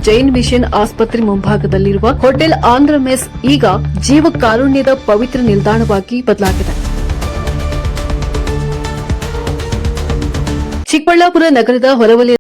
Jain mission ಆಸ್ಪತ್ರೆ ಮುಂಭಾಗದಲ್ಲಿರುವ hotel Andhra mess ಈಗ ಜೀವ ಕಾರುಣ್ಯದ ಪವಿತ್ರ ನಿಲ್ದಾಣವಾಗಿ ಬದಲಾಗಿದೆ. ಚಿಕ್ಕಬಳ್ಳಾಪುರ ನಗರದ ಹೊರವಲಯ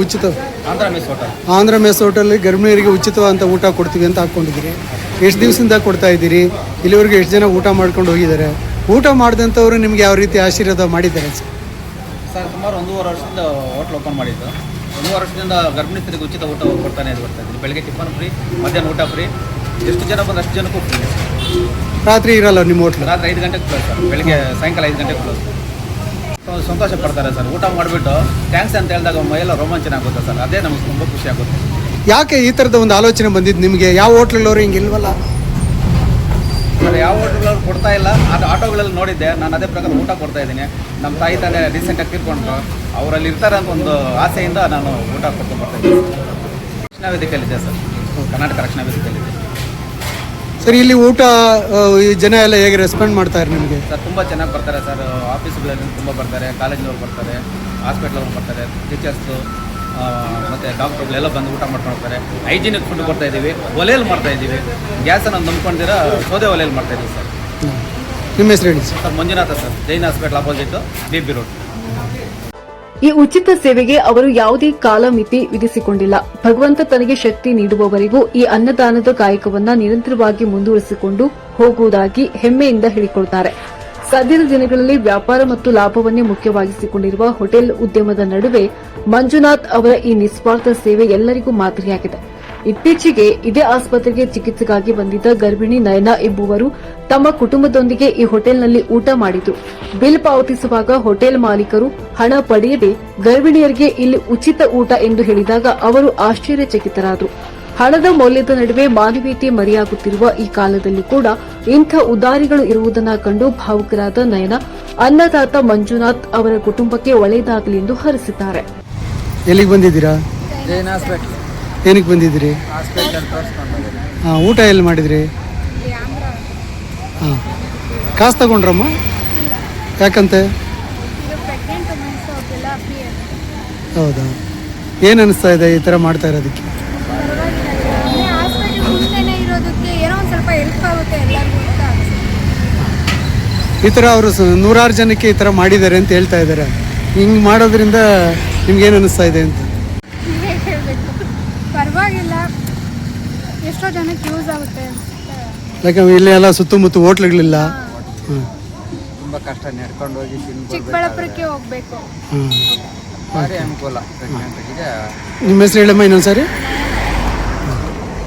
ಉಚಿತ ಆಂಧ್ರ ಮೆಸ್ ಹೋಟೆಲ್ ಗರ್ಭಿಣಿಯರಿಗೆ ಉಚಿತವಾದಂಥ ಊಟ ಕೊಡ್ತೀವಿ ಅಂತ ಹಾಕ್ಕೊಂಡಿದ್ದೀರಿ. ಎಷ್ಟು ದಿವಸದಿಂದ ಕೊಡ್ತಾ ಇದ್ದೀರಿ? ಇಲ್ಲಿವರೆಗೂ ಎಷ್ಟು ಜನ ಊಟ ಮಾಡ್ಕೊಂಡು ಹೋಗಿದ್ದಾರೆ? ಊಟ ಮಾಡಿದಂಥವ್ರು ನಿಮ್ಗೆ ಯಾವ ರೀತಿ ಆಶೀರ್ವಾದ ಮಾಡಿದ್ದಾರೆ ಸರ್? ಸುಮಾರು 1.5 ವರ್ಷದಿಂದ ಹೋಟ್ಲ್ ಓಪನ್ ಮಾಡಿದ್ದು. 1.5 ವರ್ಷದಿಂದ ಗರ್ಭಿಣಿಯರಿಗೆ ಉಚಿತ ಊಟ ಕೊಡ್ತಾನೆ ಇದ್ದೀನಿ. ಬೆಳಗ್ಗೆ ಟಿಫನ್ ಫ್ರೀ, ಮಧ್ಯಾಹ್ನ ಊಟ ಫ್ರೀ. ಎಷ್ಟು ಜನ ಬಂದು ಅಷ್ಟು ಜನಕ್ಕೂ ಫ್ರೀ. ರಾತ್ರಿ ಇರಲ್ಲ ನಿಮ್ಮ ಹೋಟ್ಲ್? ರಾತ್ರಿ 5 ಗಂಟೆಗೆ ಕ್ಲೋಸ್ ಸರ್. ಬೆಳಗ್ಗೆ ಸಾಯಂಕಾಲ 5 ಗಂಟೆಗೆ ಕ್ಲೋಸ್. ಸಂತೋಷ ಪಡ್ತಾರೆ ಸರ್. ಊಟ ಮಾಡಿಬಿಟ್ಟು ಥ್ಯಾಂಕ್ಸ್ ಅಂತ ಹೇಳಿದಾಗ ಮೈಯೆಲ್ಲ ರೋಮಾಂಚನ ಆಗುತ್ತೆ ಸರ್. ಅದೇ ನಮಗೆ ತುಂಬ ಖುಷಿ ಆಗುತ್ತೆ. ಯಾಕೆ ಈ ಥರದ ಒಂದು ಆಲೋಚನೆ ಬಂದಿದ್ದು ನಿಮಗೆ? ಯಾವ ಹೋಟ್ಲಲ್ಲವರು ಹಿಂಗೆ ಇಲ್ವಲ್ಲ ಸರ್? ಯಾವ ಹೋಟ್ಲಲ್ಲಿ ಕೊಡ್ತಾ ಇಲ್ಲ. ಅದು ಆಟೋಗಳಲ್ಲಿ ನೋಡಿದ್ದೆ ನಾನು. ಅದೇ ಪ್ರಕಾರ ಊಟ ಕೊಡ್ತಾ ಇದ್ದೀನಿ. ನಮ್ಮ ತಾಯಿ ತಂದೆ ರೀಸೆಂಟಾಗಿ ತೀರ್ಕೊಂಡ್ರು. ಅವರಲ್ಲಿ ಇರ್ತಾರೆ ಅಂತ ಒಂದು ಆಸೆಯಿಂದ ನಾನು ಊಟ ಕೊಡ್ಕೊಂಡು ಬರ್ತಾ ಇದ್ದೀನಿ. ರಕ್ಷಣಾ ವೇದಿಕೆಯಲ್ಲಿದೆ ಸರ್, ಕರ್ನಾಟಕ ರಕ್ಷಣಾ ವೇದಿಕೆಯಲ್ಲಿದೆ ಸರ್. ಇಲ್ಲಿ ಊಟ ಜನ ಎಲ್ಲ ಹೇಗೆ ರೆಸ್ಪಾಂಡ್ ಮಾಡ್ತಾರೆ ನಿಮಗೆ? ಸರ್ ತುಂಬ ಚೆನ್ನಾಗಿ ಬರ್ತಾರೆ ಸರ್. ಆಫೀಸ್ಗಳಲ್ಲಿ ತುಂಬ ಬರ್ತಾರೆ, ಕಾಲೇಜಿನವ್ರು ಬರ್ತಾರೆ, ಹಾಸ್ಪಿಟ್ಲವ್ರು ಬರ್ತಾರೆ, ಟೀಚರ್ಸು ಮತ್ತು ಡಾಕ್ಟ್ರುಗಳೆಲ್ಲ ಬಂದು ಊಟ ಮಾಡ್ಕೊಂಡು ಹೋಗ್ತಾರೆ. ಹೈಜಿನಿಕ್ ಫುಡ್ ಕೊಡ್ತಾ ಇದ್ದೀವಿ. ಒಲೆಯಲ್ಲಿ ಮಾಡ್ತಾ ಇದ್ದೀವಿ. ಗ್ಯಾಸನ್ನು ನಂಬ್ಕೊಂಡಿರ ಸೌದೆ ಒಲೆಯಲ್ಲಿ ಮಾಡ್ತಾ ಇದ್ದೀವಿ ಸರ್. ನಿಮ್ಮ ಹೆಸರು ಹೇಳಿ sir? Manjunath sir, Jain hospital opposite, BB road. ಈ ಉಚಿತ ಸೇವೆಗೆ ಅವರು ಯಾವುದೇ ಕಾಲಮಿತಿ ವಿಧಿಸಿಕೊಂಡಿಲ್ಲ. ಭಗವಂತ ತನಗೆ ಶಕ್ತಿ ನೀಡುವವರೆಗೂ ಈ ಅನ್ನದಾನದ ಕಾಯಕವನ್ನ ನಿರಂತರವಾಗಿ ಮುಂದುವರಿಸಿಕೊಂಡು ಹೋಗುವುದಾಗಿ ಹೆಮ್ಮೆಯಿಂದ ಹೇಳಿಕೊಳ್ಳುತ್ತಾರೆ. ಸದ್ಯದ ದಿನಗಳಲ್ಲಿ ವ್ಯಾಪಾರ ಮತ್ತು ಲಾಭವನ್ನೇ ಮುಖ್ಯವಾಗಿಸಿಕೊಂಡಿರುವ ಹೋಟೆಲ್ ಉದ್ಯಮದ ನಡುವೆ ಮಂಜುನಾಥ್ ಅವರ ಈ ನಿಸ್ವಾರ್ಥ ಸೇವೆ ಎಲ್ಲರಿಗೂ ಮಾದರಿಯಾಗಿದೆ. ಇತ್ತೀಚೆಗೆ ಇದೇ ಆಸ್ಪತ್ರೆಗೆ ಚಿಕಿತ್ಸೆಗಾಗಿ ಬಂದಿದ್ದ ಗರ್ಭಿಣಿ ನಯನ ಎಂಬುವರು ತಮ್ಮ ಕುಟುಂಬದೊಂದಿಗೆ ಈ ಹೋಟೆಲ್ನಲ್ಲಿ ಊಟ ಮಾಡಿದ್ರು. ಬಿಲ್ ಪಾವತಿಸುವಾಗ ಹೋಟೆಲ್ ಮಾಲೀಕರು ಹಣ ಪಡೆಯದೆ ಗರ್ಭಿಣಿಯರಿಗೆ ಇಲ್ಲಿ ಉಚಿತ ಊಟ ಎಂದು ಹೇಳಿದಾಗ ಅವರು ಆಶ್ಚರ್ಯಚಕಿತರಾದರು. ಹಣದ ಮೌಲ್ಯದ ನಡುವೆ ಮಾನವೀಯತೆ ಮರೆಯಾಗುತ್ತಿರುವ ಈ ಕಾಲದಲ್ಲಿ ಕೂಡ ಇಂಥ ಉದಾರಿಗಳು ಇರುವುದನ್ನು ಕಂಡು ಭಾವುಕರಾದ ನಯನ ಅನ್ನದಾತ ಮಂಜುನಾಥ್ ಅವರ ಕುಟುಂಬಕ್ಕೆ ಒಳ್ಳೆಯದಾಗಲಿ ಎಂದು ಹರಸಿದ್ದಾರೆ. ಎಲ್ಲಿಗೆ ಬಂದಿದ್ದೀರಾ? ಜೈನ್ ಹಾಸ್ಪಿಟ್ಲ್ ಏನಕ್ಕೆ ಬಂದಿದ್ದೀರಿ? ಹಾಸ್ಪಿಟಲ್ ತೋರಿಸ್ಕೊಂಡು ಹಾಂ, ಊಟ ಎಲ್ಲಿ ಮಾಡಿದ್ರಿ? ಹಾಂ, ಕಾಸು ತಗೊಂಡ್ರಮ್ಮ? ಯಾಕಂತೆ? ಹೌದಾ, ಏನು ಅನಿಸ್ತಾ ಇದೆ ಈ ಥರ ಮಾಡ್ತಾ ಇರೋದಕ್ಕೆ? ಹಾಸ್ಪಿಟಲ್ ಮುಂದೆನೇ ಇರೋದಕ್ಕೆ ಏನೋ ಒಂದು ಸ್ವಲ್ಪ ಹೆಲ್ಪ್ ಆಗುತ್ತೆ ಎಲ್ಲರಿಗೂ ಅಂತ ಅನ್ಸುತ್ತೆ. ಈ ಥರ ಅವರು ನೂರಾರು ಜನಕ್ಕೆ ಈ ಥರ ಮಾಡಿದ್ದಾರೆ ಅಂತ ಹೇಳ್ತಾ ಇದ್ದಾರೆ. ಹಿಂಗೆ ಮಾಡೋದ್ರಿಂದ ನಿಮ್ಗೇನು ಅನಿಸ್ತಾ ಇದೆ ಅಂತ? ನೀವೇ ಹೇಳಬೇಕು. ಪರವಾಗಿಲ್ಲ, ಎಷ್ಟೋ ಜನಕ್ಕೆ ಯೂಸ್ ಆಗುತ್ತೆ ಅನ್ಸುತ್ತೆ. ಯಾಕಂದ್ರೆ ಇಲ್ಲಿ ಎಲ್ಲ ಸುತ್ತಮುತ್ತ ಹೋಟ್ಲುಗಳಿಲ್ಲ. ಹಾಂ ತುಂಬ ಕಷ್ಟ ನಡ್ಕೊಂಡು ಹೋಗಿ ತಿನ್ಬೋದು. ಚಿಕ್ಕಬಳ್ಳಾಪುರಕ್ಕೆ ಹೋಗ್ಬೇಕು. ಹಾಂ, ಭಾರಿ ಅನುಕೂಲ ಪ್ರೆಗ್ನೆಂಟ್ಗೆ. ನಿಮ್ಮ ಹೆಸರು ಹೇಳಮ್ಮ ಇನ್ನೊಂದು ಸಾರಿ.